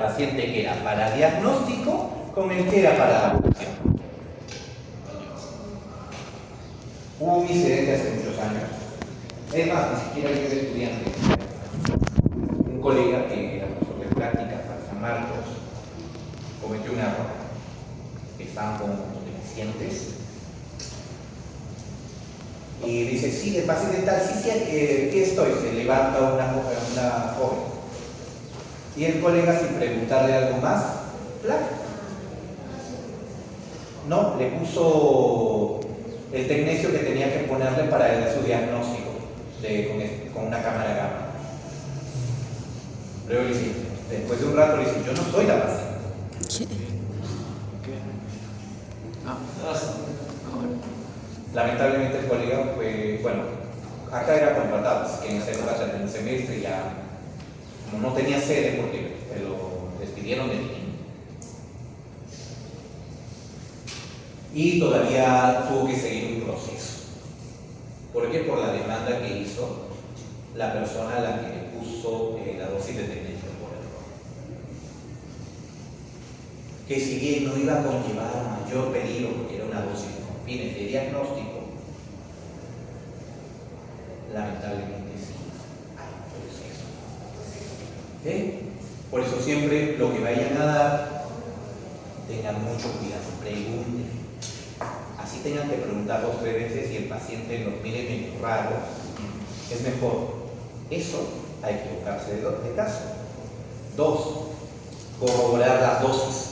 paciente que era para diagnóstico con el que era para evaluación. Hubo un incidente hace muchos años. Es más, ni siquiera yo era estudiante. Un colega que era profesor de práctica para San Marcos cometió un error. Estaban con pacientes. Y dice, sí, el paciente tal, sí, aquí estoy. Se levanta una joven. Y el colega, sin preguntarle algo más, ¡plac! No, le puso el tecnecio que tenía que ponerle para su diagnóstico con una cámara gamma. Luego le dice, después de un rato le dice, yo no soy la paciente. Lamentablemente el colega fue, bueno, acá era contratado, así que en esa época ya tenía un semestre y ya, como no tenía sede porque lo despidieron del INE. Y todavía tuvo que seguir un proceso. ¿Por qué? Por la demanda que hizo la persona a la que le puso la dosis de tecnecio por error. Que si bien no iba a conllevar mayor peligro porque era una dosis con fines de diagnóstico, lamentablemente sí hay un proceso. ¿Okay? Por eso siempre lo que vayan a dar, tengan mucho cuidado, pregunten. Así tengan que preguntar 2 o 3 veces y el paciente los mire medio raro, es mejor. Eso hay que equivocarse de caso. 2, corroborar las dosis.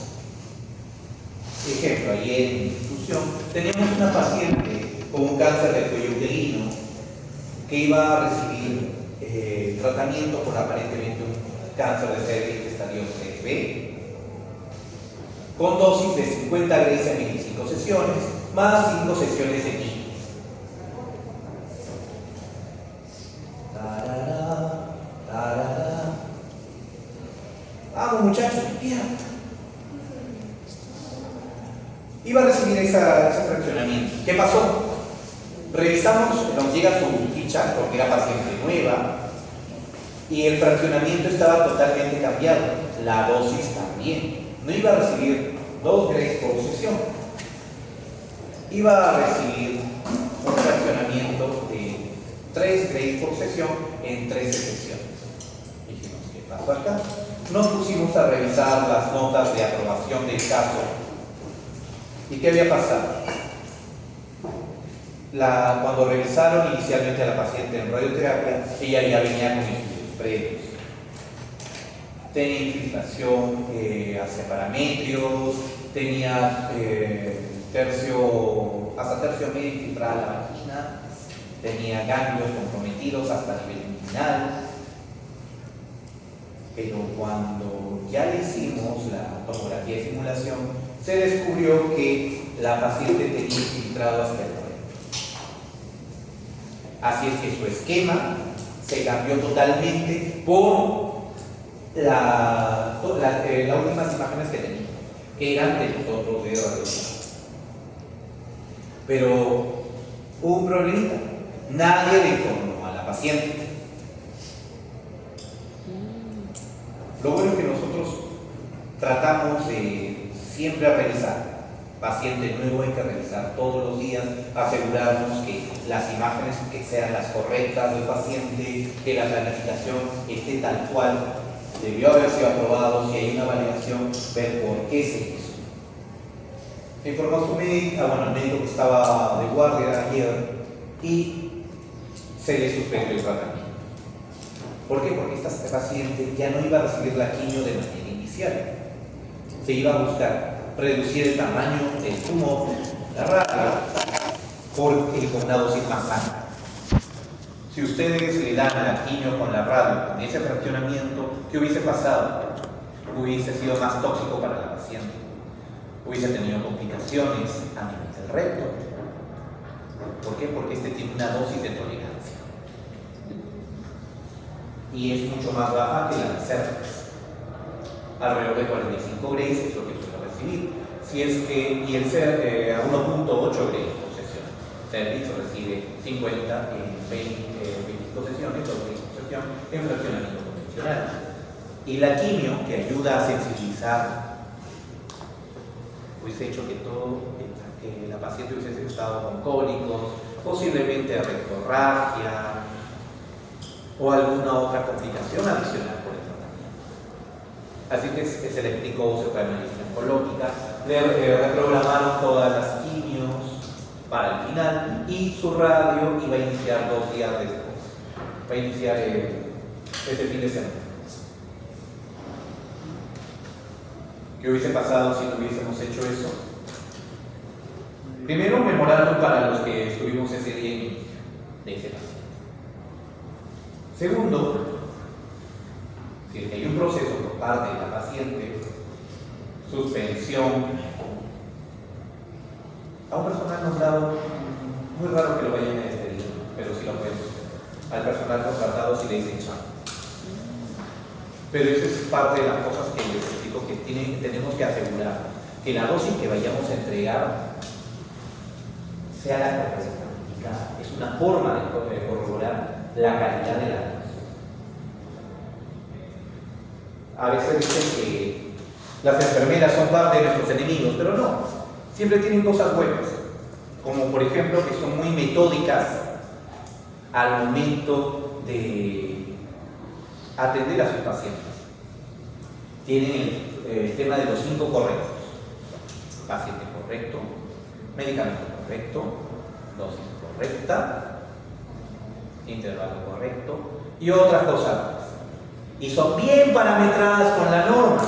Ejemplo, ayer en mi institución teníamos una paciente con un cáncer de cuello uterino que iba a recibir tratamiento por aparentemente un cáncer de cervix estadio 3B con dosis de 50 Grace en 25 sesiones más 5 sesiones de quimio. Vamos muchachos, despierta. Iba a recibir ese fraccionamiento. ¿Qué pasó? Revisamos, nos llega su ficha porque era paciente nueva y el fraccionamiento estaba totalmente cambiado, la dosis también. No iba a recibir 2 Grace por sesión, iba a recibir un fraccionamiento de 3 Grace por sesión en 13 sesiones. Dijimos, ¿qué pasó acá? Nos pusimos a revisar las notas de aprobación del caso. ¿Y qué había pasado? Cuando revisaron inicialmente a la paciente en radioterapia, ella ya venía con estudios previos. Tenía infiltración hacia parametrios, tenía hasta tercio medio infiltrada la vagina, tenía ganglios comprometidos hasta nivel inguinal. Pero cuando ya le hicimos la tomografía de simulación, se descubrió que la paciente tenía infiltrado hasta el cuello. Así es que su esquema se cambió totalmente por las últimas imágenes que tenía, que eran de los otros de radiología. Pero hubo un problemita, nadie le informó a la paciente. Lo bueno es que nosotros tratamos de siempre revisar. Paciente nuevo hay que revisar todos los días, asegurarnos que las imágenes que sean las correctas del paciente, que la planificación esté tal cual debió haber sido aprobado, si hay una validación, ver por qué se hizo. Se informó a su médico, al médico que estaba de guardia ayer y se le suspendió el tratamiento. ¿Por qué? Porque esta paciente ya no iba a recibir la quimio de manera inicial. Se iba a buscar reducir el tamaño del tumor, la radio, con una dosis más alta. Si ustedes le dan la quimio con la radio, con ese fraccionamiento, ¿qué hubiese pasado? Hubiese sido más tóxico para la paciente. Hubiese tenido complicaciones a nivel del recto. ¿Por qué? Porque este tiene una dosis de tolerancia. Y es mucho más baja que la de cervix. Alrededor de 45 Grace es lo que suele recibir. Si es que, y el a 1.8 Grace por sesión. Cervix recibe 50 en 25 sesiones, 2 Grace por sesión, en fraccionamiento convencional. Y la quimio, que ayuda a sensibilizar, hubiese hecho que que la paciente hubiese estado con cólicos, posiblemente rectorragia o alguna otra complicación adicional por el tratamiento. Así que se le explicó su analítica oncológica, le reprogramaron todas las quimios para el final y su radio iba a iniciar 2 días después. Va a iniciar este fin de semana. ¿Qué hubiese pasado si no hubiésemos hecho eso? Primero, memorando para los que estuvimos ese día en inicio de ese paciente. Segundo, si hay un proceso por parte de la paciente, suspensión, a un personal nombrado, muy raro que lo vayan a despedir, pero sí lo pueden suceder. Al personal contratado sí le dicen chao. Pero eso es parte de las cosas que les explico que tenemos que asegurar, que la dosis que vayamos a entregar sea la correcta. Es una forma de corroborar la calidad de la dosis. A veces dicen que las enfermeras son parte de nuestros enemigos, pero no. Siempre tienen cosas buenas, como por ejemplo que son muy metódicas al momento de atender a sus pacientes. Tienen el tema de los 5 correctos: paciente correcto, medicamento correcto, dosis correcta, intervalo correcto y otras cosas más. Y son bien parametradas con la norma.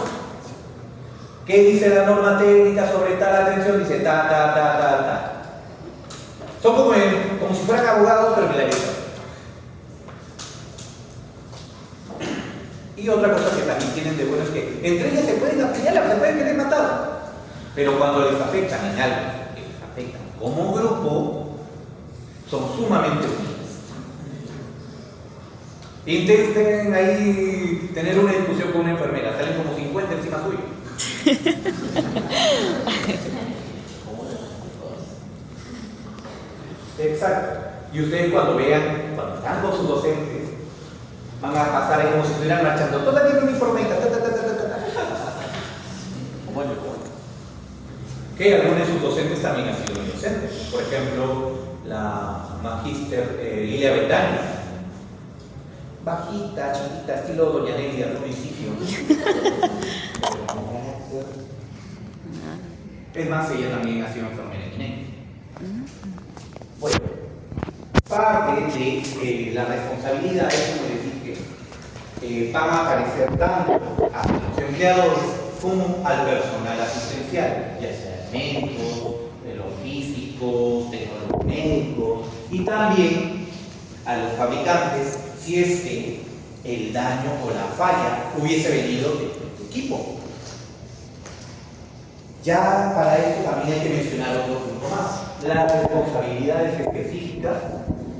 ¿Qué dice la norma técnica sobre tal atención? Dice ta. Son como si fueran abogados, pero milagreros. Y otra cosa que también tienen de bueno es que entre ellas se pueden apuñalar, se pueden querer matar. Pero cuando les afectan en algo, que les afectan como grupo, son sumamente unidas. Intenten ahí tener una discusión con una enfermera, salen como 50 encima suyo. Exacto. Y ustedes cuando están con sus docentes, van a pasar ahí como si estuvieran marchando. Todavía no uniformita. Que algunos de sus docentes también han sido mis docentes. Por ejemplo, la magíster Lilia Betania. Bajita, chiquita, estilo Doña Nelly al municipio. Es más, ella también ha sido enfermera en INEC. Bueno, parte de la responsabilidad es, como les dije, van a aparecer tanto a los empleadores como al personal asistencial, ya sea el médico, de los físicos, tecnólogos médicos, y también a los fabricantes si es que el daño o la falla hubiese venido de tu equipo. Ya para esto también hay que mencionar otro punto más: las responsabilidades específicas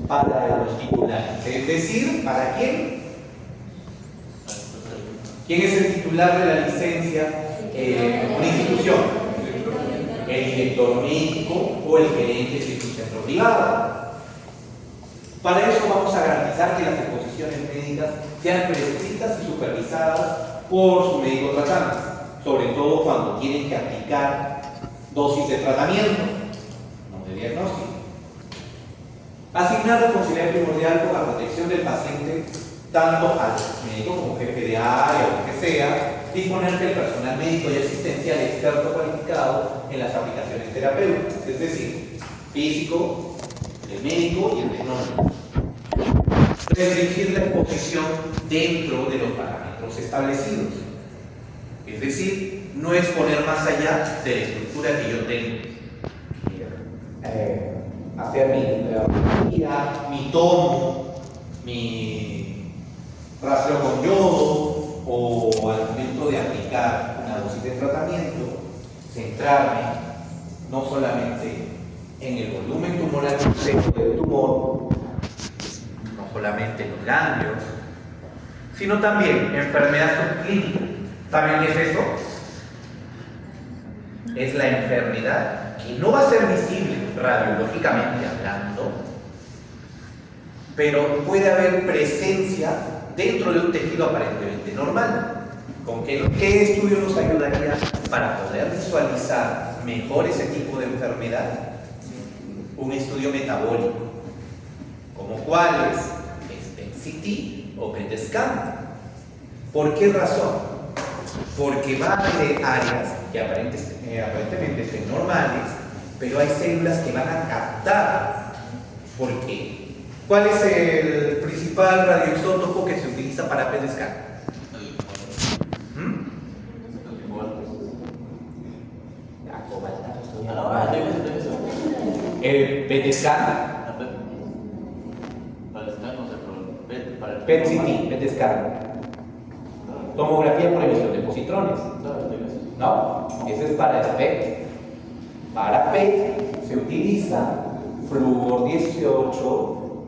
para los titulares. Es decir, ¿para quién? ¿Quién es el titular de la licencia en una institución? El director médico o el gerente de su centro privado. Para eso vamos a garantizar que las exposiciones médicas sean prescritas y supervisadas por su médico tratante, sobre todo cuando tienen que aplicar dosis de tratamiento, no de diagnóstico. Asignar responsabilidad primordial por la protección del paciente tanto al médico como jefe de área o lo que sea. Disponer que el personal médico y asistencial experto cualificado en las aplicaciones terapéuticas, es decir, físico, el médico y el tecnólogo. Restringir la exposición dentro de los parámetros establecidos. Es decir, no exponer más allá de la estructura que yo tengo. Hacer mi tomo, mi rastreo con yodo, o al momento de aplicar una dosis de tratamiento, centrarme no solamente en el volumen tumoral completo del tumor, no solamente en los ganglios, sino también enfermedad subclínica. ¿Saben qué es eso? Es la enfermedad que no va a ser visible radiológicamente hablando, pero puede haber presencia dentro de un tejido aparentemente normal. ¿Qué estudio nos ayudaría para poder visualizar mejor ese tipo de enfermedad? Un estudio metabólico. ¿Como cuáles? PET-CT o PET-scan. ¿Por qué razón? Porque va a haber áreas que aparentemente estén normales, pero hay células que van a captar. ¿Por qué? ¿Cuál es el principal radioisótopo que se utiliza para PET-scan? El PET-scan. PET-CT, PET-scan. Tomografía por emisión de positrones. No, ese es para espectro. Para PET se utiliza flúor 18.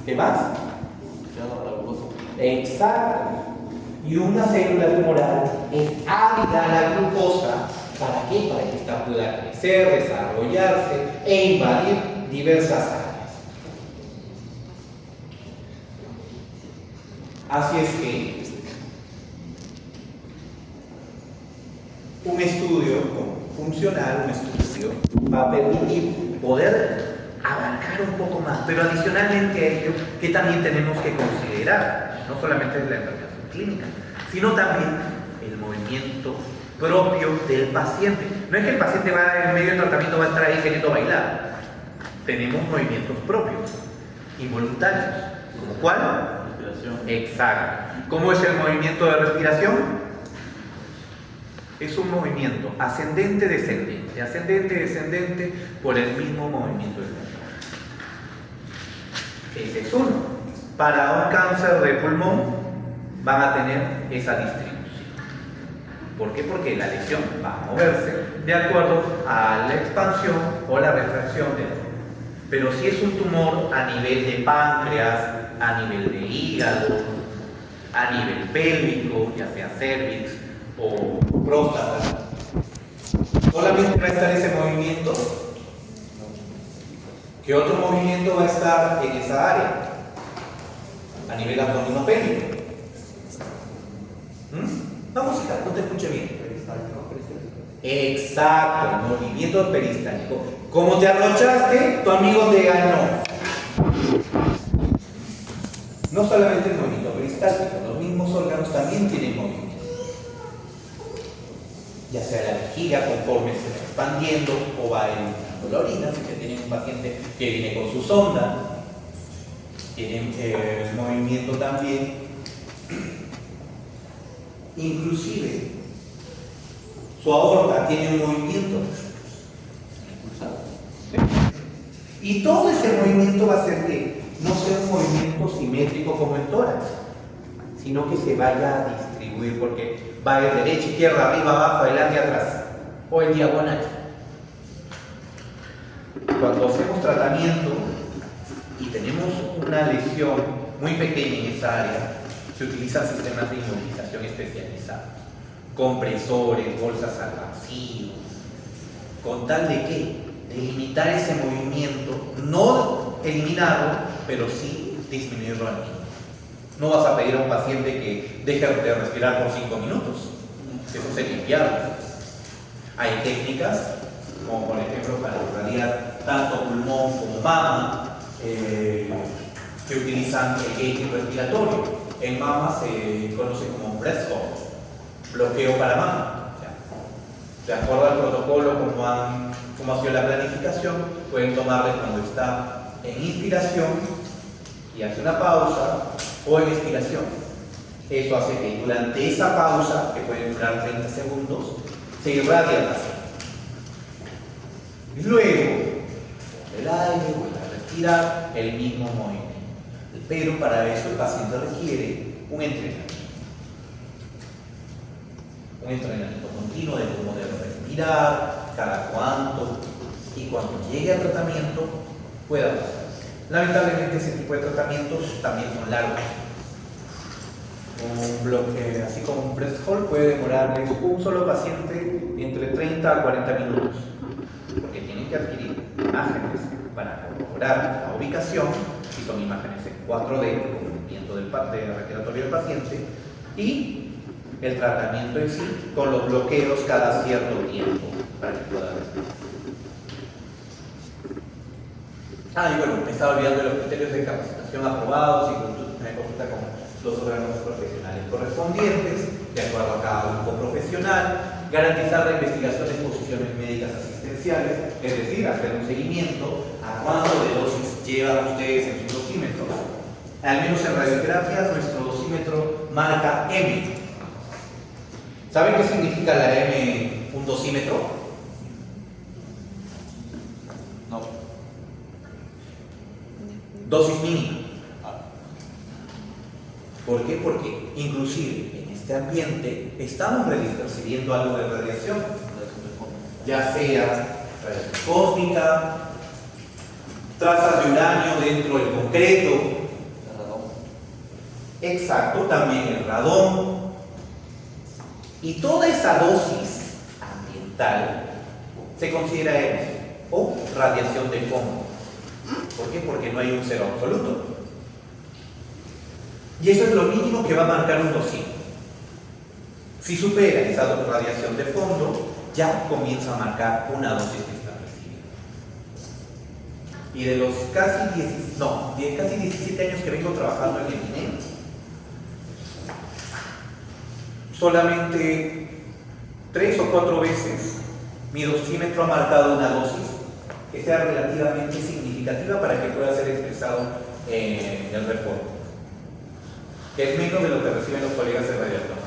¿Qué más? Exacto. Y una célula tumoral es ávida a la glucosa. ¿Para qué? Para que ésta pueda crecer, desarrollarse e invadir diversas áreas. Así es que un estudio funcional, un estudio va a permitir poder abarcar un poco más, pero adicionalmente a ello, que también tenemos que considerar, no solamente la enfermedad clínica, sino también el movimiento propio del paciente. No es que el paciente va en medio del tratamiento, va a estar ahí queriendo bailar. Tenemos movimientos propios, involuntarios. ¿Como cuál? Respiración. Exacto. ¿Cómo es el movimiento de respiración? Es un movimiento ascendente-descendente, ascendente-descendente por el mismo movimiento del pulmón. Ese es uno. Para un cáncer de pulmón van a tener esa distribución. ¿Por qué? Porque la lesión va a moverse de acuerdo a la expansión o la retracción del tumor. Pero si es un tumor a nivel de páncreas, a nivel de hígado, a nivel pélvico, ya sea cervix o próstata, solamente va a estar ese movimiento. ¿Qué otro movimiento va a estar en esa área? A nivel abdominopélvico. La música, no te escuché bien. Exacto, el movimiento peristáltico. Como te arrochaste, tu amigo te ganó. No solamente el movimiento peristáltico, los mismos órganos también tienen movimiento. Ya sea la vejiga conforme se va expandiendo o va eliminando la orina, si se tiene un paciente que viene con su sonda, tienen el movimiento también. Inclusive su aorta tiene un movimiento y todo ese movimiento va a hacer que no sea un movimiento simétrico como el tórax, sino que se vaya a distribuir, porque va a ir derecha, izquierda, arriba, abajo, adelante, atrás o en diagonal. Cuando hacemos tratamiento y tenemos una lesión muy pequeña en esa área, se utilizan sistemas de inmovilización especializados, compresores, bolsas al vacío, con tal de que de limitar ese movimiento, no eliminarlo, pero sí disminuirlo al mínimo. No vas a pedir a un paciente que deje de respirar por 5 minutos, eso sería inviable. Hay técnicas, como por ejemplo para irradiar tanto pulmón como mama, que utilizan el gating respiratorio. En mama se conoce como breath hold, bloqueo para mama. O sea, de acuerdo al protocolo, como ha sido la planificación, pueden tomarle cuando está en inspiración y hace una pausa, o en expiración. Eso hace que durante esa pausa, que puede durar 30 segundos, se irradia el paciente. Luego, el aire vuelve a respirar el mismo movimiento. Pero para eso el paciente requiere un entrenamiento. Un entrenamiento continuo de cómo debe respirar, cada cuánto, y cuando llegue al tratamiento pueda pasar. Lamentablemente ese tipo de tratamientos también son largos. Un bloque, así como un breath hold, puede demorarles un solo paciente entre 30 a 40 minutos, porque tienen que adquirir imágenes para corroborar la ubicación, si son imágenes 4D, el movimiento del respiratorio del paciente, y el tratamiento en sí con los bloqueos cada cierto tiempo para que pueda respirar. Y bueno, me estaba olvidando de los criterios de capacitación aprobados y me consulta con los órganos profesionales correspondientes, de acuerdo a cada grupo profesional, garantizar la investigación de exposiciones médicas asistenciales, es decir, hacer un seguimiento a cuánto de dosis llevan ustedes en sus dosímetros. Al menos en radioterapia, nuestro dosímetro marca M. ¿Saben qué significa la M, un dosímetro? No. Dosis mínima. ¿Por qué? Porque inclusive en este ambiente estamos recibiendo algo de radiación, ya sea radiación cósmica, trazas de uranio dentro del concreto, exacto, también el radón, y toda esa dosis ambiental se considera EMS o radiación de fondo. ¿Por qué? Porque no hay un cero absoluto. Y eso es lo mínimo que va a marcar un dosímetro. Si supera esa radiación de fondo, ya comienza a marcar una dosis que está recibiendo. Y de los casi 17 años que vengo trabajando en el INE, solamente 3 o 4 veces mi dosímetro ha marcado una dosis que sea relativamente significativa para que pueda ser expresado en el reporte, que es menos de lo que reciben los colegas de radioterapia.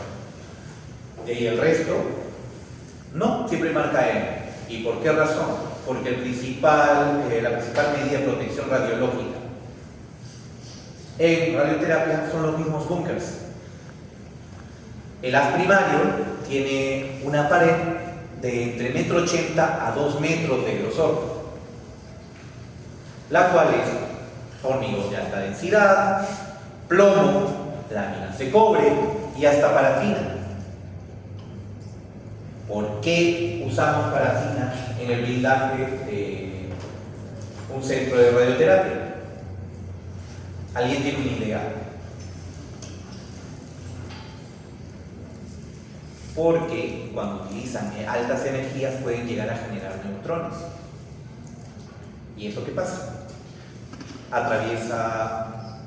Y el resto, no, siempre marca M. ¿Y por qué razón? Porque la principal medida de protección radiológica en radioterapia son los mismos búnkers. El haz primario tiene una pared de entre 1,80 m a 2 metros de grosor, la cual es hormigón de alta densidad, plomo, láminas de cobre y hasta parafina. ¿Por qué usamos parafina en el blindaje de un centro de radioterapia? ¿Alguien tiene una idea? Porque cuando utilizan altas energías pueden llegar a generar neutrones. ¿Y eso qué pasa? Atraviesa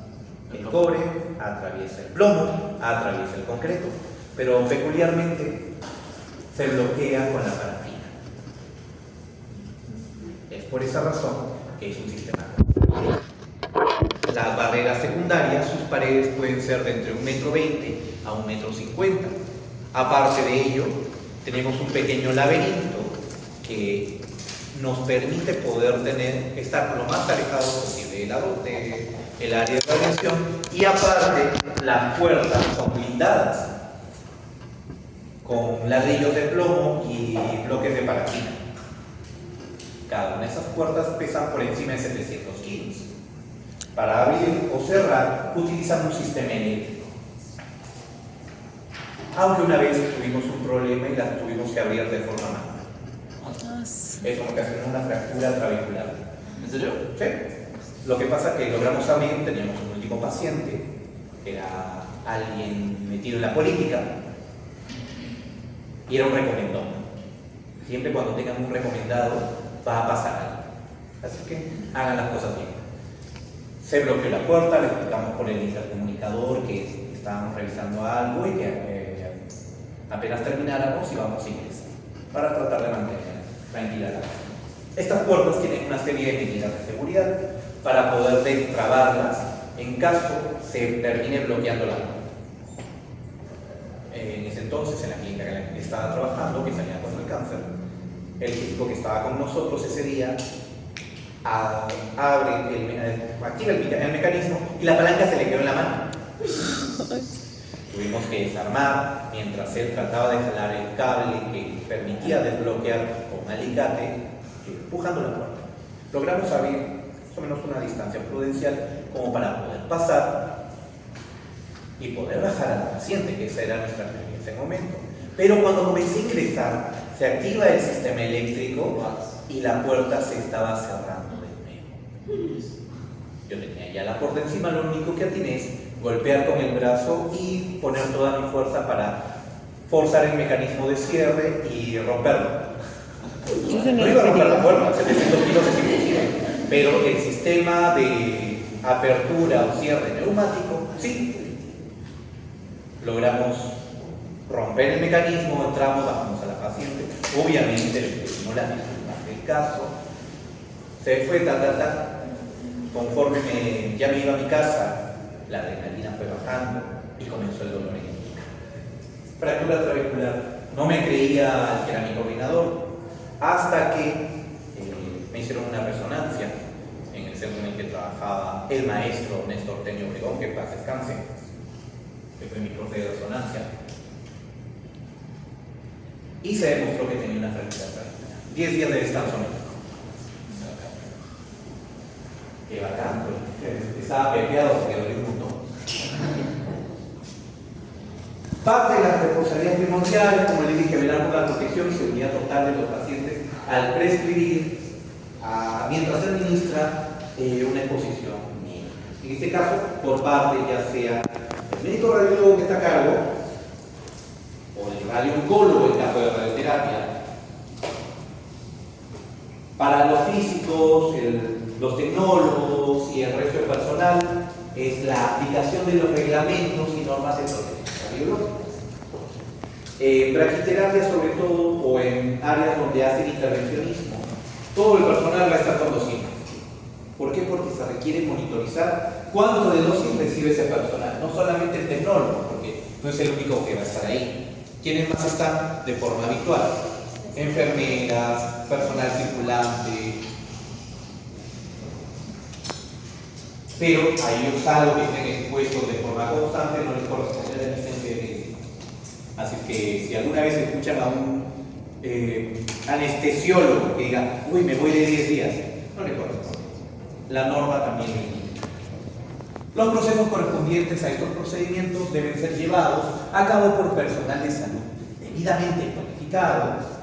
el cobre, atraviesa el plomo, atraviesa el concreto, pero peculiarmente se bloquea con la parafina. Es por esa razón que es un sistema. Las barreras secundarias, sus paredes pueden ser de entre 1,20 m a 1,50 m. Aparte de ello, tenemos un pequeño laberinto que nos permite poder estar lo más alejado posible del área de radiación, y aparte las puertas son blindadas con ladrillos de plomo y bloques de parafina. Cada una de esas puertas pesan por encima de 700 kilos. Para abrir o cerrar utilizan un sistema eléctrico. Aunque una vez tuvimos un problema y las tuvimos que abrir de forma manual. Es como que hacemos una fractura trabecular. ¿En serio? Sí. Lo que pasa es que logramos abrir, teníamos un último paciente, que era alguien metido en la política, y era un recomendado. Siempre cuando tengan un recomendado va a pasar algo. Así que hagan las cosas bien. Se bloqueó la puerta, le explicamos por el intercomunicador que estábamos revisando algo y que apenas termináramos íbamos a ingresar para tratar de mantener tranquila la casa. Estas puertas tienen una serie de medidas de seguridad para poder destrabarlas en caso se termine bloqueando la puerta. En ese entonces, en la clínica en la que estaba trabajando, que salía con el cáncer, el físico que estaba con nosotros ese día activa el mecanismo y la palanca se le quedó en la mano. Tuvimos que desarmar mientras él trataba de jalar el cable que permitía desbloquear con un alicate, empujando la puerta. Logramos abrir más o menos una distancia prudencial como para poder pasar y poder bajar al paciente, que esa era nuestra prioridad en ese momento. Pero cuando comencé a ingresar, se activa el sistema eléctrico y la puerta se estaba cerrando de nuevo. Yo tenía ya la puerta encima, lo único que atiné es golpear con el brazo y poner toda mi fuerza para forzar el mecanismo de cierre y romperlo. No iba a romper la puerta, 700 kilos es imposible, pero el sistema de apertura o cierre neumático, sí. Logramos romper el mecanismo, entramos, bajamos a la paciente. Obviamente, no la disculpas del caso. Se fue, Conforme ya me iba a mi casa, la adrenalina fue bajando y comenzó el dolor en mi boca. Fractura trabecular. No me creía que era mi coordinador, hasta que me hicieron una resonancia en el centro en el que trabajaba el maestro Néstor Tenio Obregón, que en paz descanse, que fue mi profe de resonancia. Y se demostró que tenía una fractura trabecular. 10 días de descanso médico. Qué bacán, estaba pepeado porque dolía un montón. Parte de las responsabilidades primordiales, como le dije, velar por la protección y seguridad total de los pacientes al prescribir, mientras se administra una exposición médica. En este caso, por parte ya sea el médico radiólogo que está a cargo, o el radiooncólogo en caso de radioterapia. Para los físicos, los tecnólogos y el resto del personal es la aplicación de los reglamentos y normas de protección radiológica. En braquiterapia, sobre todo, o en áreas donde hacen intervencionismo, todo el personal va a estar con dosis. ¿Por qué? Porque se requiere monitorizar cuánto de dosis recibe ese personal, no solamente el tecnólogo, porque no es el único que va a estar ahí. ¿Quiénes más están de forma habitual? Enfermeras, personal circulante. Pero a ellos, algo que estén expuestos de forma constante, no les corresponde la licencia de médico. Así que si alguna vez escuchan a un anestesiólogo que diga, uy, me voy de 10 días, no le corresponde. La norma también lo indica. Los procesos correspondientes a estos procedimientos deben ser llevados a cabo por personal de salud debidamente cualificado.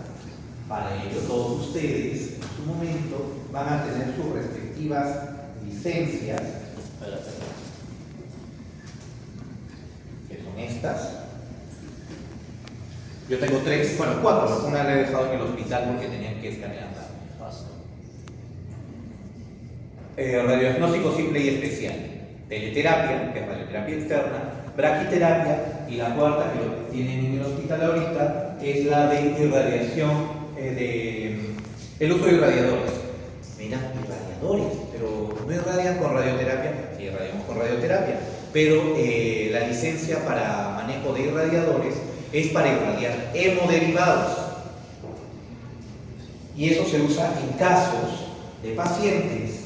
Para ello, todos ustedes en su momento van a tener sus respectivas licencias, que son estas. Yo tengo 3, bueno, 4, una la he dejado en el hospital porque tenían que escanear. Radiodiagnóstico simple y especial. Teleterapia, que es radioterapia externa, braquiterapia, y la cuarta, que lo tienen en el hospital ahorita, es la de irradiación, el uso de irradiadores. Mira, irradiadores, pero no irradian con radioterapia, sí irradiamos con radioterapia, pero la licencia para manejo de irradiadores es para irradiar hemoderivados. Y eso se usa en casos de pacientes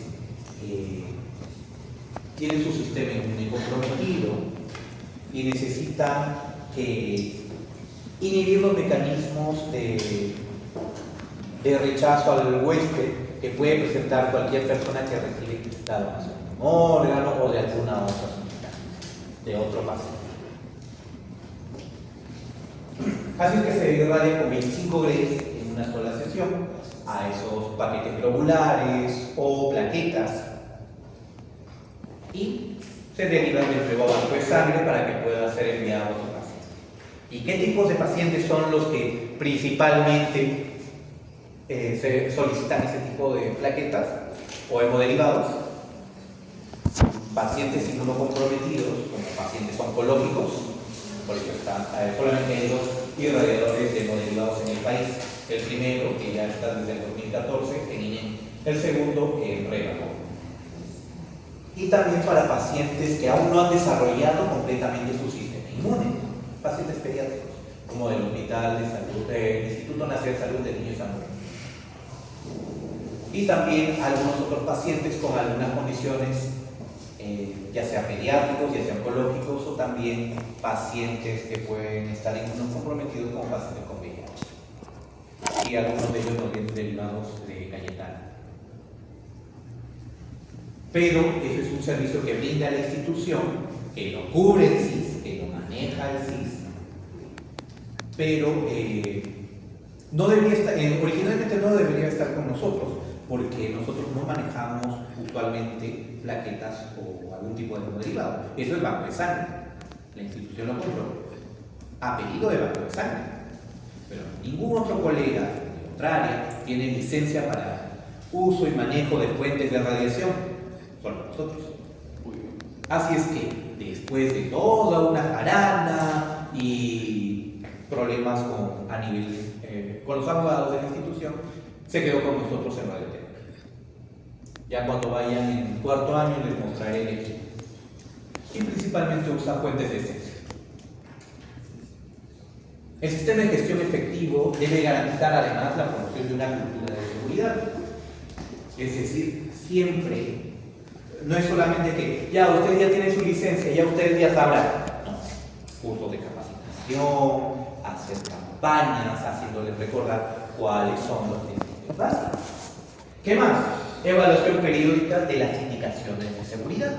que tienen su sistema inmune comprometido y necesitan inhibir los mecanismos de rechazo al huésped que puede presentar cualquier persona que recibe la donación de un órgano o de alguna otra sustancia de otro paciente. Así que se irradia con 25 grays en una sola sesión a esos paquetes globulares o plaquetas y se derivan del nuevo banco de sangre para que pueda ser enviado a su paciente. ¿Y qué tipos de pacientes son los que principalmente se solicitan ese tipo de plaquetas o hemoderivados? Pacientes inmunocomprometidos, como pacientes oncológicos, porque solamente hay 2 irradiadores de hemoderivados en el país. El primero, que ya está desde el 2014, en INEM. El segundo, en Révago. Y también para pacientes que aún no han desarrollado completamente su sistema inmune, pacientes pediátricos, como del Hospital de Salud, Instituto Nacional de Salud de Niños y Adultos. Y también algunos otros pacientes con algunas condiciones, ya sea pediátricos, ya sea oncológicos, o también pacientes que pueden estar inmunocomprometidos como pacientes con VIH. Y algunos de ellos no vienen derivados de Cayetano. Pero ese es un servicio que brinda la institución, que lo cubre el CIS, que lo maneja el CIS, pero no debería estar, originalmente no debería estar con nosotros, porque nosotros no manejamos usualmente plaquetas o algún tipo de derivado. Eso es banco de sangre. La institución lo controla a pedido de banco de sangre. Pero ningún otro colega de otra área tiene licencia para uso y manejo de fuentes de radiación. Solo nosotros. Así es que, después de toda una jarana y problemas con los abogados de la institución, se quedó con nosotros en radioterapia. Ya cuando vayan en cuarto año les mostraré el equipo. Y principalmente usa fuentes de esencia. El sistema de gestión efectivo debe garantizar además la promoción de una cultura de seguridad. Es decir, siempre, no es solamente que ya ustedes ya tienen su licencia, ya ustedes ya sabrán. No, cursos de capacitación, hacer campañas, haciéndoles recordar cuáles son los principios básicos. ¿Qué más? Evaluación periódica de las indicaciones de seguridad.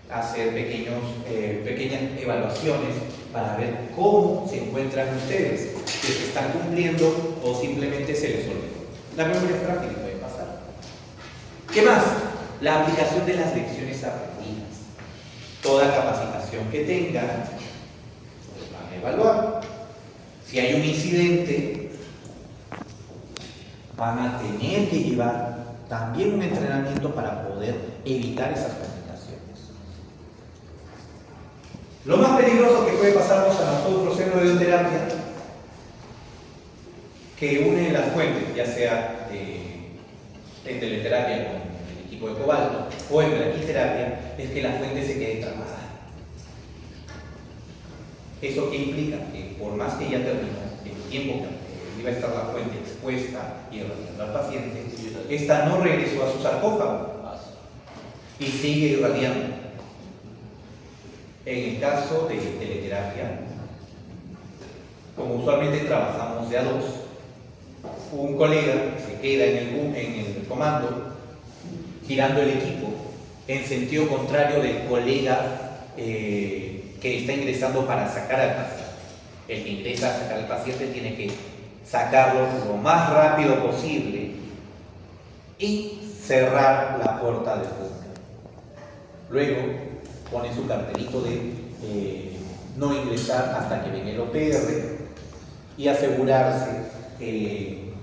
Hacer pequeñas evaluaciones para ver cómo se encuentran ustedes, si es que están cumpliendo o simplemente se les olvidó. La memoria frágil puede pasar. ¿Qué más? La aplicación de las lecciones aprendidas. Toda capacitación que tengan, pues van a evaluar. Si hay un incidente, van a tener que llevar también un entrenamiento para poder evitar esas complicaciones. Lo más peligroso que puede pasarnos a nosotros en radioterapia, que une las fuentes, ya sea en teleterapia con el equipo de cobalto o en braquiterapia, es que la fuente se quede trabada. ¿Eso qué implica? Que por más que ya terminó el tiempo que iba a estar la fuente expuesta y irradiando al paciente, esta no regresó a su sarcófago y sigue irradiando. En el caso de teleterapia, como usualmente trabajamos de a dos, un colega se queda en el comando girando el equipo en sentido contrario del colega que está ingresando para sacar al paciente. El que ingresa a sacar al paciente tiene que sacarlo lo más rápido posible y cerrar la puerta de fuga. Luego pone su cartelito de no ingresar hasta que venga el OPR y asegurarse que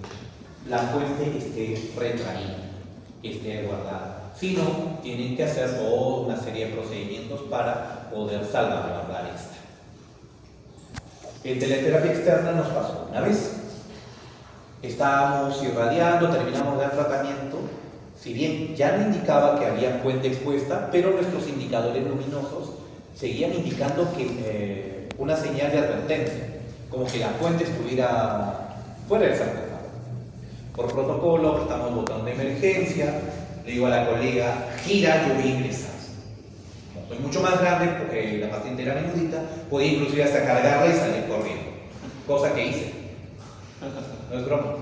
la fuente esté retraída, que esté guardada. Si no, tienen que hacer toda una serie de procedimientos para poder salvaguardar esta. En teleterapia externa nos pasó una vez. Estábamos irradiando, terminamos de dar tratamiento. Si bien ya no indicaba que había fuente expuesta, pero nuestros indicadores luminosos seguían indicando que una señal de advertencia, como que la fuente estuviera fuera del sarcófago. Por protocolo, apretamos botón de emergencia, le digo a la colega, gira, yo voy a ingresar. Como soy mucho más grande, porque la paciente era menudita, podía inclusive hasta cargarla y salir corriendo, cosa que hice. No es broma.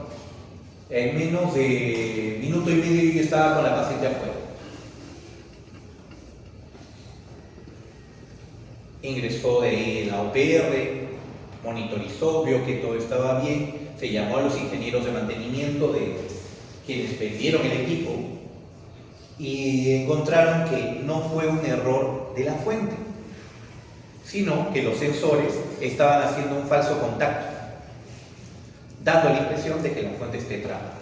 En menos de minuto y medio yo estaba con la paciente afuera. Ingresó de la OPR, monitorizó, vio que todo estaba bien, se llamó a los ingenieros de mantenimiento de quienes vendieron el equipo y encontraron que no fue un error de la fuente, sino que los sensores estaban haciendo un falso contacto, dando la impresión de que la fuente esté trabada.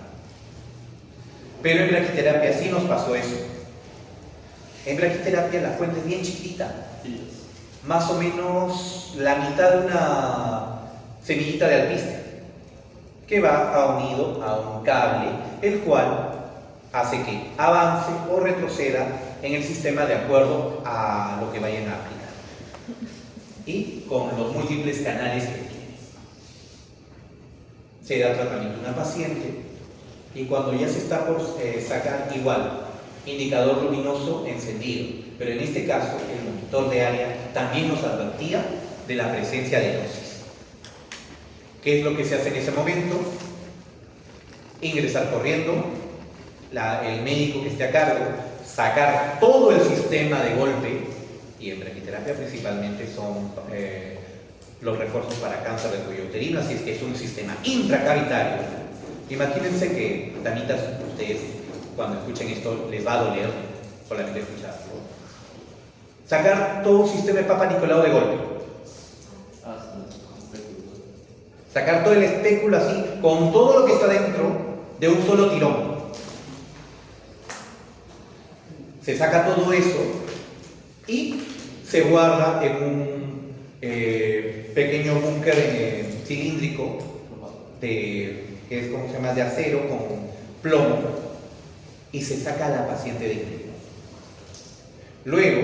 Pero en braquiterapia sí nos pasó eso. En braquiterapia la fuente es bien chiquita, más o menos la mitad de una semillita de alpiste, que va unido a un cable, el cual hace que avance o retroceda en el sistema de acuerdo a lo que vayan a aplicar y con los múltiples canales que tiene. Se da tratamiento a una paciente y cuando ya se está por sacar, igual, indicador luminoso encendido, pero en este caso el monitor de área también nos advertía de la presencia de dosis. ¿Qué es lo que se hace en ese momento? Ingresar corriendo, el médico que esté a cargo, sacar todo el sistema de golpe, y en braquiterapia principalmente son los refuerzos para cáncer de cuello uterino, así es que es un sistema intracavitario, Imagínense que, damitas, ustedes cuando escuchen esto les va a doler solamente escucharlo. Sacar todo un sistema de Papa Nicolau de golpe. Sacar todo el espéculo así, con todo lo que está dentro, de un solo tirón. Se saca todo eso y se guarda en un pequeño búnker cilíndrico que es, como se llama, de acero con plomo, y se saca a la paciente de inmediato. Luego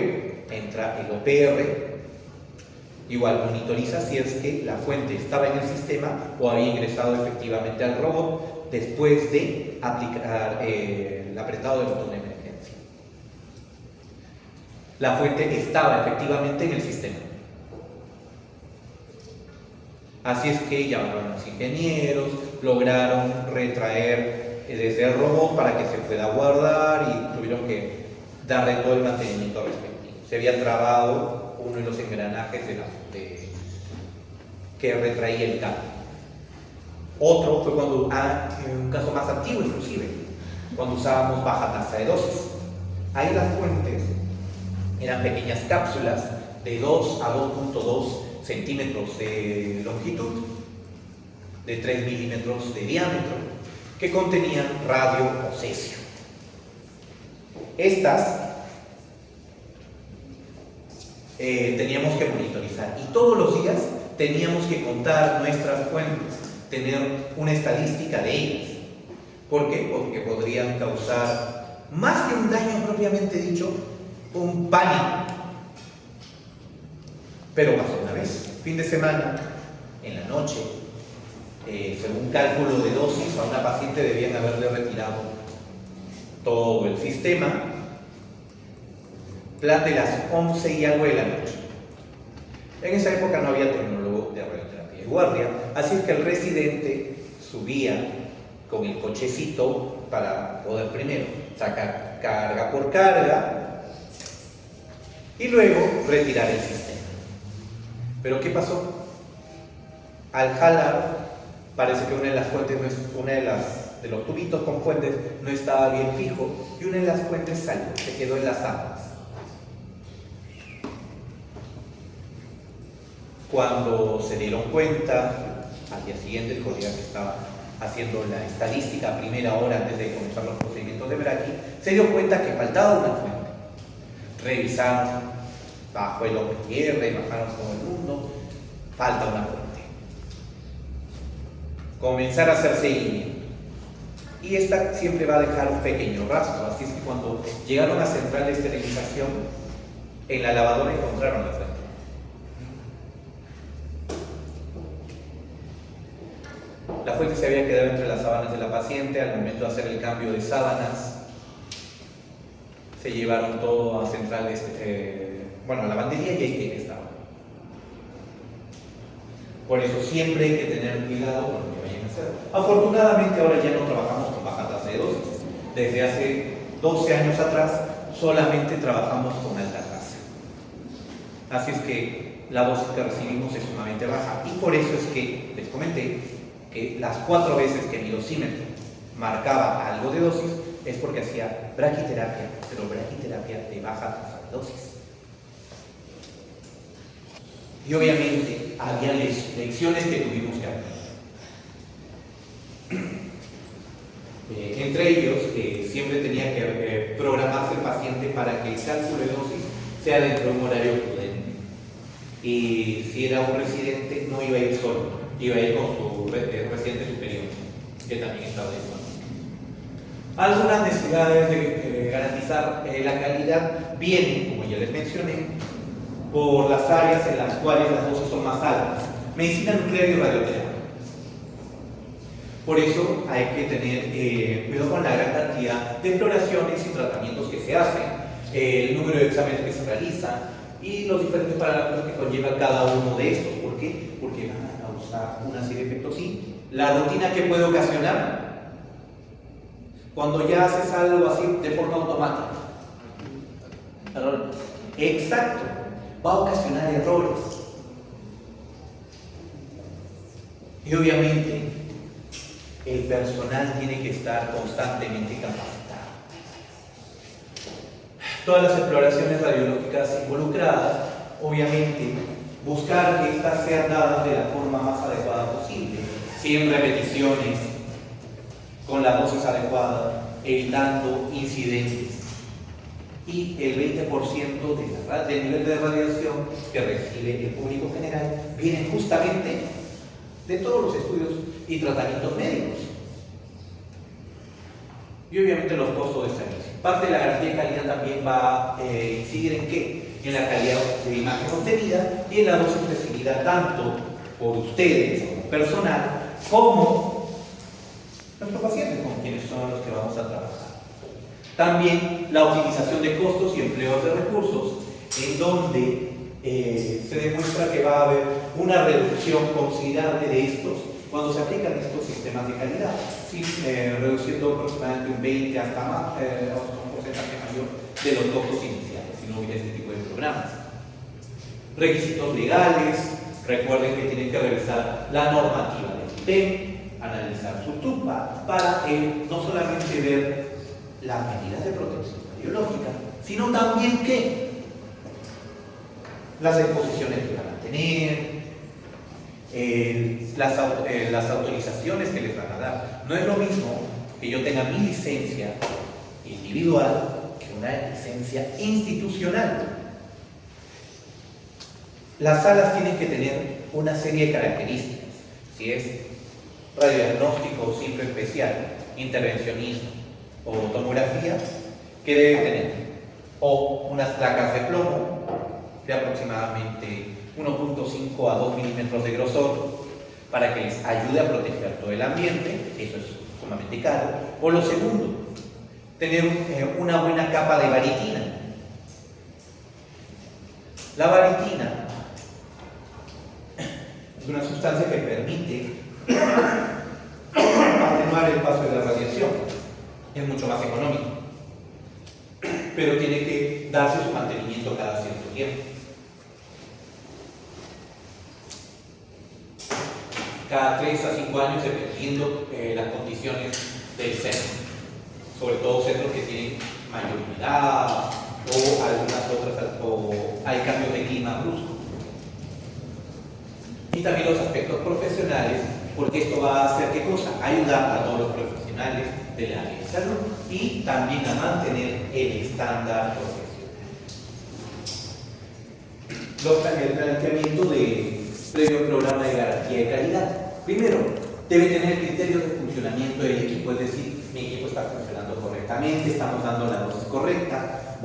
entra el OPR, igual monitoriza si es que la fuente estaba en el sistema o había ingresado efectivamente al robot después de aplicar el apretado del botón de emergencia. La fuente estaba efectivamente en el sistema. Así es que llamaron a los ingenieros, lograron retraer desde el robot para que se pueda guardar y tuvieron que darle todo el mantenimiento respectivo. Se había trabado uno de los engranajes que retraía el cable. Otro fue cuando, en un caso más antiguo inclusive, cuando usábamos baja tasa de dosis. Ahí las fuentes eran pequeñas cápsulas de 2 a 2.2 centímetros de longitud, de 3 milímetros de diámetro, que contenían radio o cesio. Estas teníamos que monitorizar y todos los días teníamos que contar nuestras fuentes, tener una estadística de ellas. ¿Por qué? Porque podrían causar más que un daño propiamente dicho, un pánico. Pero pasó una vez, fin de semana, en la noche, según cálculo de dosis, a una paciente debían haberle retirado todo el sistema, plan de las 11 y algo de la noche. En esa época no había tecnólogo de radioterapia de guardia, así es que el residente subía con el cochecito para poder primero sacar carga por carga y luego retirar el sistema. ¿Pero qué pasó? Al jalar, parece que una de las fuentes, de los tubitos con fuentes no estaba bien fijo y una de las fuentes salió, se quedó en las sábanas. Cuando se dieron cuenta, al día siguiente, el colega que estaba haciendo la estadística a primera hora antes de comenzar los procedimientos de Brachy, se dio cuenta que faltaba una fuente. Revisaron bajo el OPR, bajaron todo el mundo, falta una fuente. Comenzar a hacer seguimiento. Y esta siempre va a dejar un pequeño rastro, así es que cuando llegaron a central de esterilización, en la lavadora encontraron la fuente. La fuente se había quedado entre las sábanas de la paciente. Al momento de hacer el cambio de sábanas, se llevaron todo a central de a la lavandería y ahí estaba. Por eso siempre hay que tener cuidado con lo que vayan a hacer. Afortunadamente ahora ya no trabajamos con baja tasa de dosis. Desde hace 12 años atrás solamente trabajamos con alta tasa. Así es que la dosis que recibimos es sumamente baja y por eso es que les comenté que las 4 veces que mi dosímetro marcaba algo de dosis es porque hacía braquiterapia, pero braquiterapia de baja tasa de dosis. Y obviamente había lecciones que tuvimos que aprender. Entre ellos, que siempre tenía que programarse el paciente para que el cálculo de dosis sea dentro de un horario prudente. Y si era un residente, no iba a ir solo, iba a ir con su residente superior, que también estaba de acuerdo. Algunas necesidades de garantizar la calidad vienen, como ya les mencioné, por las áreas en las cuales las dosis son más altas: medicina nuclear y radioterapia. Por eso hay que tener cuidado con la gran cantidad de exploraciones y tratamientos que se hacen, el número de exámenes que se realizan y los diferentes parámetros que conlleva cada uno de estos. ¿Por qué? Porque van a causar una serie de efectos. Sí, la rutina que puede ocasionar cuando ya haces algo así de forma automática. Exacto. Va a ocasionar errores. Y obviamente el personal tiene que estar constantemente capacitado. Todas las exploraciones radiológicas involucradas, obviamente, buscar que estas sean dadas de la forma más adecuada posible, 100 repeticiones con la dosis adecuada, evitando incidentes. Y el 20% del nivel de radiación que recibe el público general viene justamente de todos los estudios y tratamientos médicos. Y obviamente los costos de servicio. Parte de la garantía de calidad también va a incidir en qué? En la calidad de imagen obtenida y en la dosis recibida tanto por ustedes como personal como nuestros pacientes, con quienes son los que vamos a trabajar. También la optimización de costos y empleos de recursos, en donde se demuestra que va a haber una reducción considerable de estos cuando se aplican estos sistemas de calidad, ¿sí? Reduciendo aproximadamente un 20 hasta más, un porcentaje mayor de los costos iniciales, si no hubiera este tipo de programas. Requisitos legales, recuerden que tienen que revisar la normativa del ITEM, analizar su TUPA, para no solamente ver las medidas de protección radiológica, sino también que las exposiciones que van a tener, las autorizaciones que les van a dar. No es lo mismo que yo tenga mi licencia individual que una licencia institucional. Las salas tienen que tener una serie de características, si es radiodiagnóstico simple especial, intervencionismo o tomografía, que debe tener, o unas placas de plomo de aproximadamente 1.5 a 2 milímetros de grosor para que les ayude a proteger todo el ambiente, eso es sumamente caro. O lo segundo, tener una buena capa de baritina. La baritina es una sustancia que permite atenuar el paso de la radiación, es mucho más económico, pero tiene que darse su mantenimiento cada cierto tiempo. Cada 3 a 5 años, dependiendo las condiciones del centro, sobre todo centros que tienen mayor humedad o algunas otras, o hay cambios de clima brusco. Y también los aspectos profesionales, porque esto va a hacer ¿qué cosa? Ayudar a todos los profesionales del área de salud y también a mantener el estándar profesional. El planteamiento de previo programa de garantía de calidad. Primero, debe tener criterios de funcionamiento del equipo, es decir, mi equipo está funcionando correctamente, estamos dando la dosis correcta,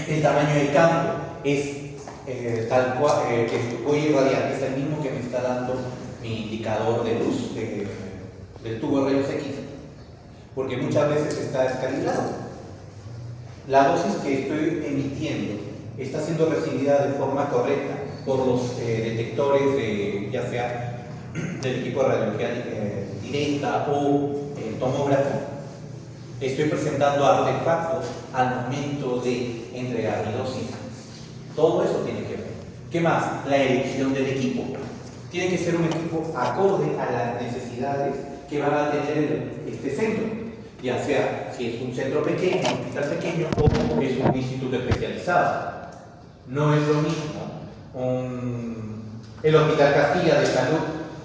el tamaño del campo es tal cual, que voy a irradiar, es el mismo que me está dando mi indicador de luz del tubo de rayos X, porque muchas veces está descalibrado. La dosis que estoy emitiendo está siendo recibida de forma correcta por los detectores, ya sea del equipo de radiología directa o tomógrafo. Estoy presentando artefactos al momento de entregar mi dosis. Todo eso tiene que ver. ¿Qué más? La elección del equipo. Tiene que ser un equipo acorde a las necesidades que van a tener este centro, ya sea si es un centro pequeño, un hospital pequeño o es un instituto especializado. No es lo mismo el Hospital Castilla de Salud,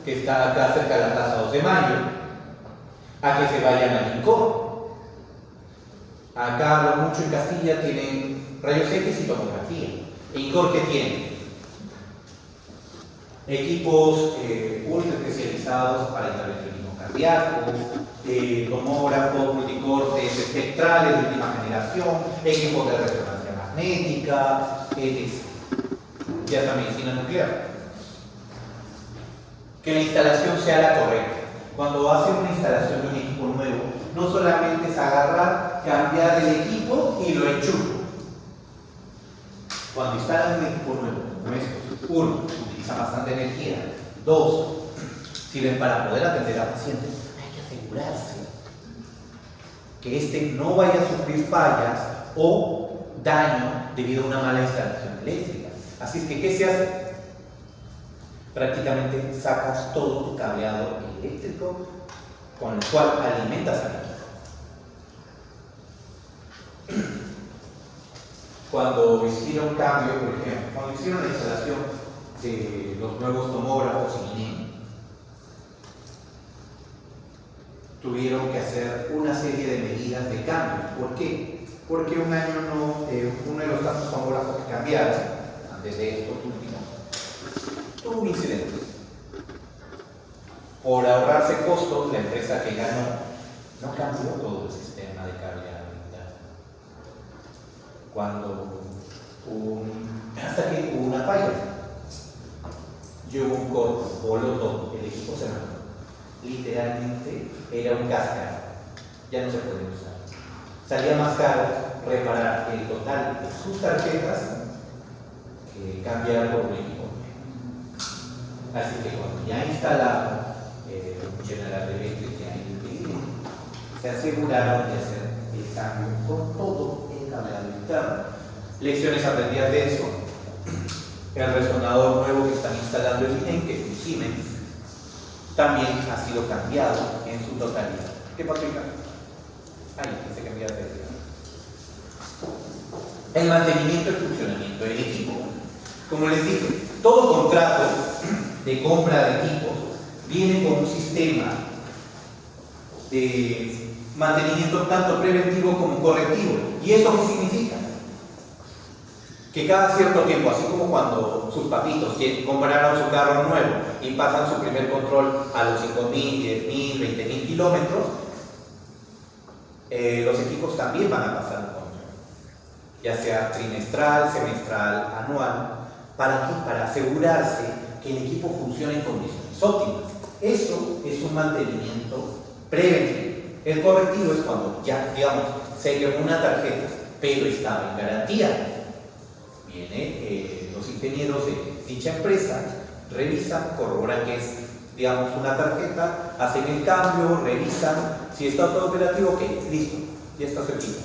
que está acá cerca de la Plaza 2 de Mayo, a que se vayan a INCOR. Acá, lo mucho en Castilla, tienen rayos X y tomografía. INCOR, ¿qué tiene? Equipos ultra especializados para intervencionismo cardíaco, tomógrafos, multicortes espectrales de última generación, equipos de resonancia magnética, etc. Ya es la medicina nuclear. Que la instalación sea la correcta. Cuando hacen una instalación de un equipo nuevo, no solamente es agarrar, cambiar el equipo y lo enchufo. Cuando instalan un equipo nuevo, como estos, uno, utiliza bastante energía. Dos, sirven para poder atender a pacientes. Hay que asegurarse que éste no vaya a sufrir fallas o daño debido a una mala instalación eléctrica. Así es que, ¿qué se hace? prácticamente sacas todo tu cableado eléctrico con el cual alimentas al equipo. Cuando hicieron cambio, por ejemplo, cuando hicieron la instalación de los nuevos tomógrafos en INEM, tuvieron que hacer una serie de medidas de cambio. ¿Por qué? Porque un año uno de los tantos tomógrafos que cambiaron, antes de estos últimos, tuvo un incidente. Por ahorrarse costos, la empresa que ganó no cambió todo el sistema de cableado interno. Hasta que hubo una falla, y hubo un corto, voló todo, el equipo se mató. Literalmente era un cáscara, ya no se puede usar. Salía más caro reparar el total de sus tarjetas que cambiar por un equipo. Así que cuando ya instalaron General Electric, se aseguraron de hacer el cambio con todo el cableado interno. Lecciones aprendidas de eso: el resonador nuevo que están instalando en INEM, que es un Siemens, también ha sido cambiado en su totalidad. ¿Qué pasó acá? Ahí se cambia de precio. El mantenimiento y funcionamiento del equipo. Como les dije, todo contrato de compra de equipos viene con un sistema de mantenimiento tanto preventivo como correctivo. ¿Y esto qué significa? Que cada cierto tiempo, así como cuando sus papitos compraron su carro nuevo y pasan su primer control a los 5.000, 10.000, 20.000 kilómetros, los equipos también van a pasar un control, ya sea trimestral, semestral, anual. ¿Para qué? Para asegurarse que el equipo funcione en condiciones óptimas. Eso es un mantenimiento preventivo. El correctivo es cuando ya, digamos, se quemó una tarjeta, pero estaba en garantía. Los ingenieros de dicha empresa revisan, corroboran que es, digamos, una tarjeta, hacen el cambio, revisan, si está todo operativo, ok, listo, ya está servido.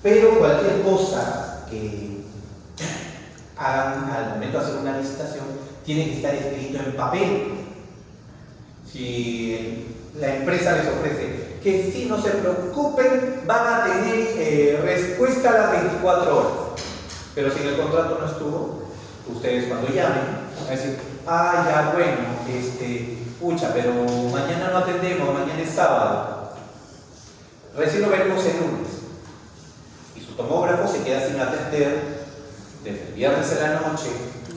Pero cualquier cosa que hagan al momento de hacer una licitación tiene que estar escrito en papel. Si la empresa les ofrece que si no se preocupen, van a tener respuesta a las 24 horas. Pero si en el contrato no estuvo, ustedes cuando llamen van a decir: ah, ya, bueno, pucha, pero mañana no atendemos, mañana es sábado. Recién lo veremos el lunes. Y su tomógrafo se queda sin atender desde el viernes en la noche,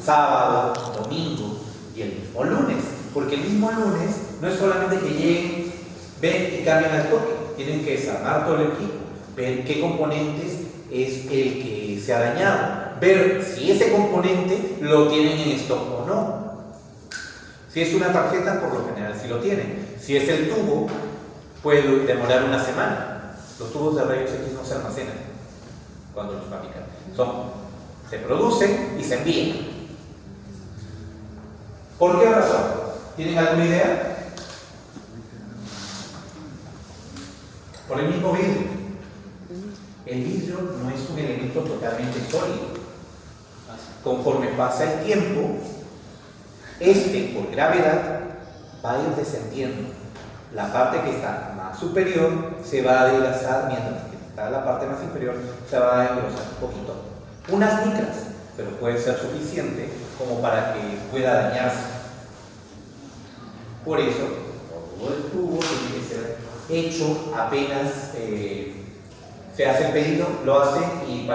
sábado, domingo y el mismo lunes. Porque el mismo lunes no es solamente que lleguen, ven y cambian al toque, tienen que desarmar todo el equipo, ver qué componentes es el que se ha dañado, ver si ese componente lo tienen en stock o no. Si es una tarjeta, por lo general sí lo tienen. Si es el tubo, puede demorar una semana. Los tubos de rayos X no se almacenan cuando los fabrican. Se producen y se envían. ¿Por qué razón? ¿Tienen alguna idea? Por el mismo vidrio. El vidrio no es un elemento totalmente sólido. Conforme pasa el tiempo, por gravedad, va a ir descendiendo. La parte que está más superior se va a adelgazar, mientras que está la parte más inferior se va a engrosar un poquito. Unas micras, pero puede ser suficiente como para que pueda dañarse. Por eso, todo el tubo tiene que ser hecho apenas se hace el pedido, lo hace y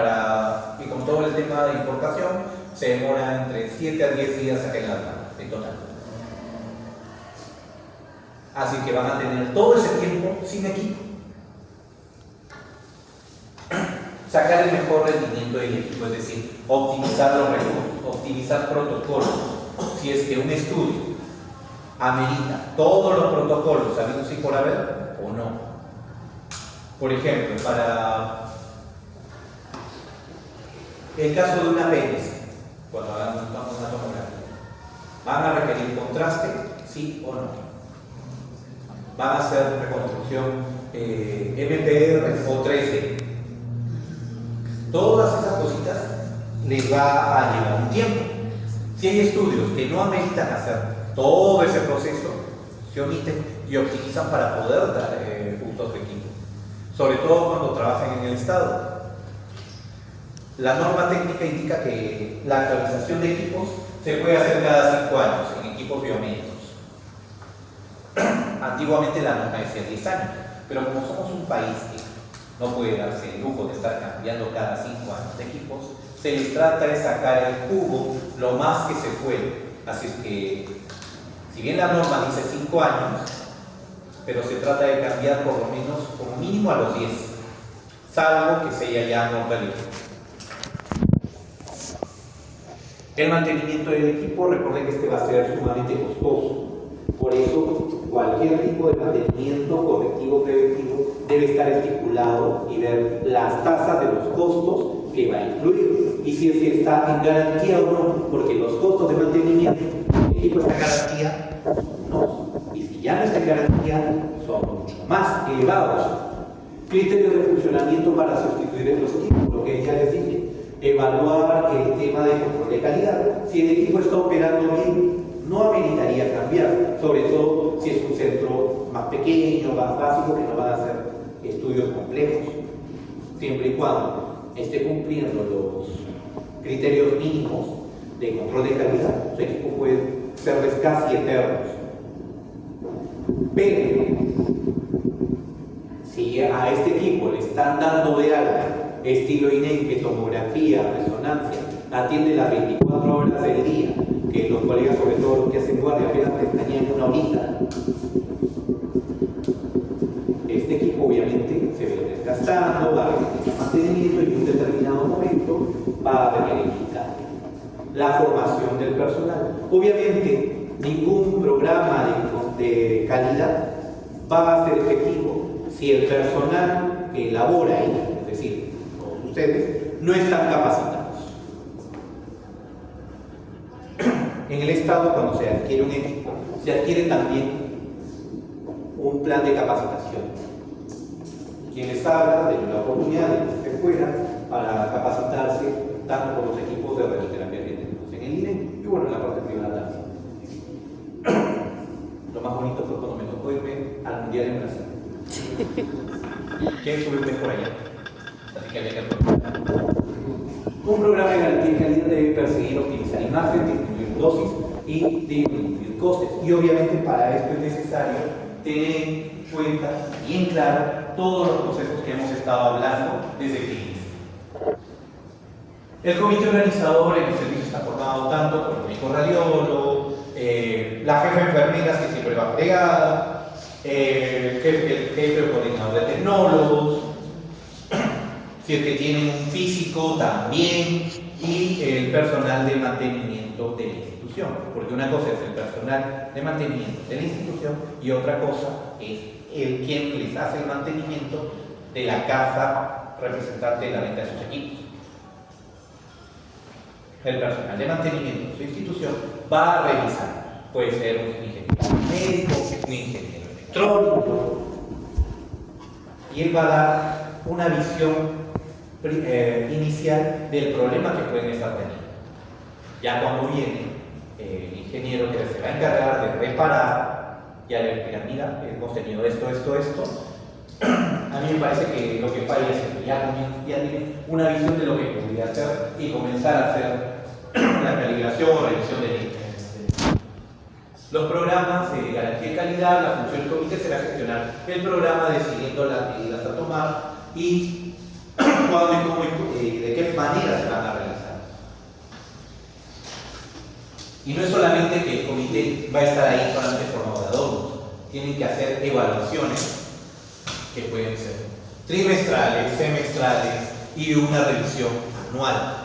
con todo el tema de importación se demora entre 7 a 10 días a que la en total. Así que van a tener todo ese tiempo sin equipo. Sacar el mejor rendimiento del equipo, es decir, optimizar los recursos, optimizar protocolos. Si es que un estudio amerita todos los protocolos sabidos y por haber o no. Por ejemplo, para el caso de una PETES, cuando hagamos una tomografía, ¿van a requerir contraste? ¿Sí o no? ¿Van a hacer reconstrucción MPR o 3D? Todas esas cositas les va a llevar un tiempo. Si hay estudios que no ameritan hacer todo ese proceso, se omiten y optimizan para poder dar usos de equipo, sobre todo cuando trabajan en el Estado. La norma técnica indica que la actualización de equipos se puede hacer cada 5 años en equipos biomédicos. Antiguamente la norma decía 10 años, pero como somos un país que no puede darse el lujo de estar cambiando cada 5 años de equipos, se les trata de sacar el jugo lo más que se puede. Así es que, si bien la norma dice 5 años, pero se trata de cambiar por lo menos, como mínimo a los 10, salvo que sea ya norma libre. El mantenimiento del equipo, recuerden que este va a ser sumamente costoso. Por eso, cualquier tipo de mantenimiento correctivo preventivo debe estar estipulado y ver las tasas de los costos que va a incluir y si es que está en garantía o no, porque los costos de mantenimiento, el equipo está en garantía, no. Y si ya no está en garantía, son mucho más elevados. Criterios de funcionamiento para sustituir los equipos, lo que ya les dije. Evaluar el tema de control de calidad. Si el equipo está operando bien, no ameritaría cambiar, sobre todo si es un centro más pequeño, más básico, que no van a hacer estudios complejos, siempre y cuando esté cumpliendo los criterios mínimos de control de calidad. Su equipo puede serles casi eternos. Pero si a este equipo le están dando de alta estilo INEC, tomografía, resonancia, atiende las 24 horas del día, que los colegas, sobre todo los que hacen guardia, apenas pestañean una horita, este equipo obviamente se ve desgastando, va a requerir mantenimiento y en un determinado momento va a verificar la formación del personal. Obviamente ningún programa de calidad va a ser efectivo si el personal que elabora ahí, es decir, todos ustedes, no están capacitados. En el Estado, cuando se adquiere un equipo, se adquiere también un plan de capacitación. Quien les habla de la oportunidad de que esté fuera para capacitarse tanto por los equipos de radioterapia que tenemos en el INE y bueno, en la parte privada también. Lo más bonito fue cuando me tocó irme al Mundial en Brasil. ¿Quién subirme por allá? Así que había que aprovechar. Un programa de garantía de calidad debe perseguir optimizar imagen, disminuir dosis y disminuir costes. Y obviamente para esto es necesario tener en cuenta bien claro todos los procesos que hemos estado hablando desde el inicio. El comité organizador en el servicio está formado tanto por el médico radiólogo, la jefa de enfermeras que siempre va fregada, el jefe o coordinador de tecnólogos, si es que tienen un físico también, y el personal de mantenimiento de la institución, porque una cosa es el personal de mantenimiento de la institución y otra cosa es el quien les hace el mantenimiento de la casa representante de la venta de sus equipos. El personal de mantenimiento de su institución va a revisar, puede ser un ingeniero médico, un ingeniero electrónico, y él va a dar una visión inicial del problema que pueden estar teniendo. Ya cuando viene el ingeniero que se va a encargar de reparar, ya le dirá, mira, hemos tenido esto, a mí me parece que lo que falla es que ya tiene una visión de lo que podría hacer y comenzar a hacer la calibración o revisión de los programas de garantía de calidad. La función del comité será gestionar el programa decidiendo las medidas a tomar y cuándo y cómo y de qué manera se van a realizar. Y no es solamente que el comité va a estar ahí solamente por moderador, tienen que hacer evaluaciones que pueden ser trimestrales, semestrales y una revisión anual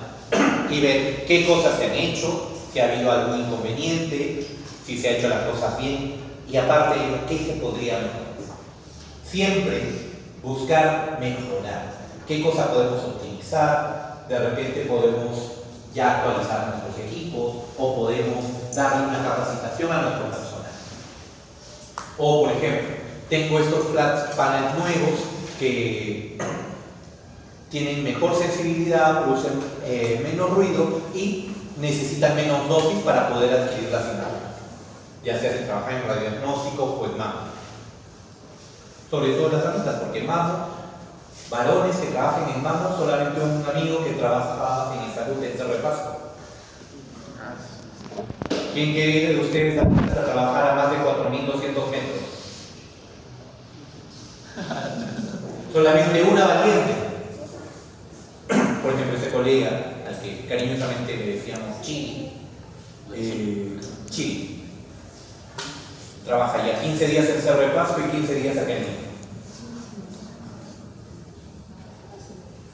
y ver qué cosas se han hecho, si ha habido algún inconveniente, si se ha hecho las cosas bien y aparte de ello, qué se podría mejorar. Siempre buscar mejorar, qué cosas podemos optimizar, de repente podemos ya actualizar nuestros equipos o podemos darle una capacitación a nuestro personal. O por ejemplo, tengo estos flat panels nuevos que tienen mejor sensibilidad, producen menos ruido y necesitan menos dosis para poder adquirir las imágenes, ya sea si trabajan en radiodiagnóstico o en mammo. Sobre todo las damitas, porque mammo, varones que trabajen en mammo, solamente un amigo que trabaja en salud en Cerro de Pasco. ¿Quién quiere ir de ustedes a trabajar a más de 4.200 metros? Solamente una valiente. Por ejemplo, ese colega, al que cariñosamente le decíamos Chili, Chili, trabaja ya 15 días en Cerro de Pasco y 15 días acá en Lima.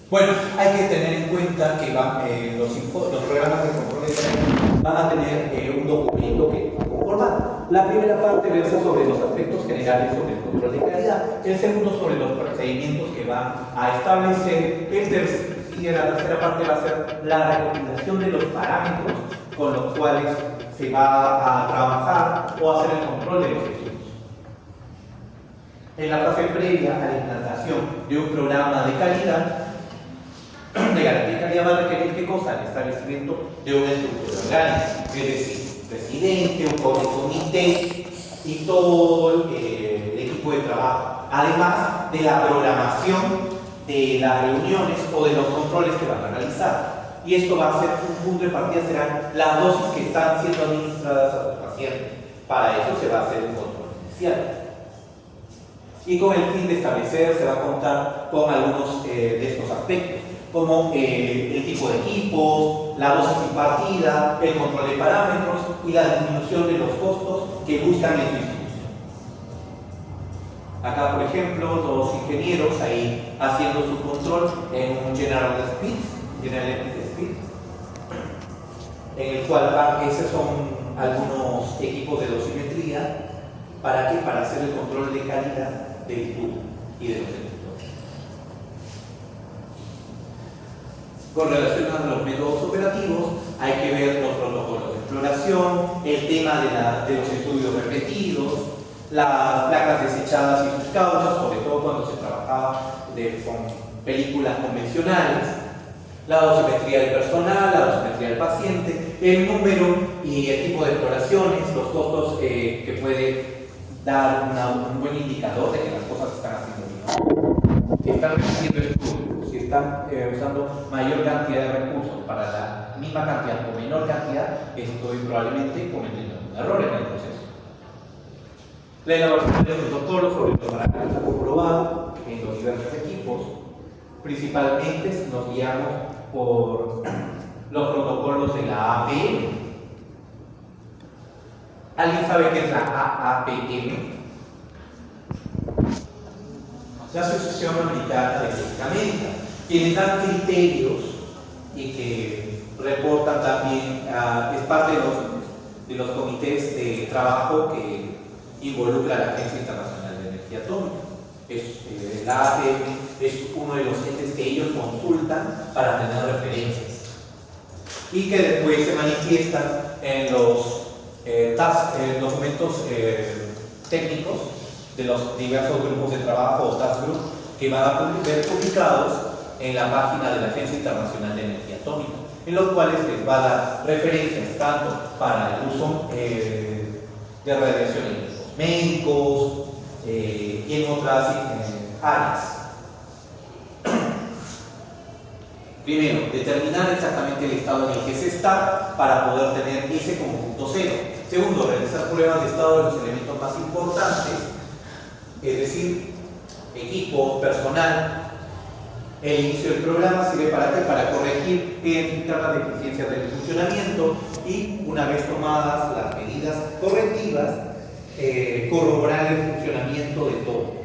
Bueno, hay que tener en cuenta que los programas de control de calidad van a tener un documento que conforma. La primera parte versa sobre los aspectos generales sobre el control de calidad, el segundo sobre los procedimientos que van a establecer, la tercera parte va a ser la recopilación de los parámetros con los cuales se va a trabajar o hacer el control de los equipos. En la fase previa a la implantación de un programa de calidad, de garantía de calidad va a requerir ¿qué cosa? El establecimiento de una estructura orgánica, es decir, presidente, un comité y todo el equipo de trabajo, además de la programación de las reuniones o de los controles que van a realizar. Y esto va a ser un punto de partida, serán las dosis que están siendo administradas a los pacientes. Para eso se va a hacer un control inicial. Y con el fin de establecer, se va a contar con algunos de estos aspectos, como el tipo de equipos, la dosis impartida, el control de parámetros y la disminución de los costos que buscan en su institución. Acá, por ejemplo, los ingenieros ahí haciendo su control en un General Speed, en el cual esos son algunos equipos de dosimetría. ¿Para qué? Para hacer el control de calidad del tubo y de los detectores. Con relación a los métodos operativos, hay que ver los protocolos de exploración, el tema de los estudios repetidos, las placas desechadas y sus causas, sobre todo cuando se trabajaba con películas convencionales, la dosimetría del personal, la dosimetría del paciente, el número y el tipo de exploraciones, los costos que puede dar un buen indicador de que las cosas se están haciendo bien. Si están repitiendo estudios, si están usando mayor cantidad de recursos para la misma cantidad o menor cantidad, estoy probablemente cometiendo un error en el proceso. La elaboración de protocolos sobre los parámetros comprobados en los diversos equipos, principalmente nos guiamos por los protocolos de la APM. ¿Alguien sabe qué es la AAPM? La Asociación Americana de Medicamentos, quienes dan criterios y que reportan también, es parte de los comités de trabajo que involucra a la Agencia Internacional de Energía Atómica. La APM es uno de los entes que ellos consultan para tener referencias y que después se manifiestan en los documentos técnicos de los diversos grupos de trabajo o task group que van a ser publicados en la página de la Agencia Internacional de Energía Atómica, en los cuales les va a dar referencias tanto para el uso de radiación en los médicos y en otras áreas. Primero, determinar exactamente el estado en el que se está para poder tener ese como punto cero. Segundo, realizar pruebas de estado de los elementos más importantes, es decir, equipo, personal. El inicio del programa sirve para qué? Para corregir e identificar las deficiencias del funcionamiento y, una vez tomadas las medidas correctivas, corroborar el funcionamiento de todo.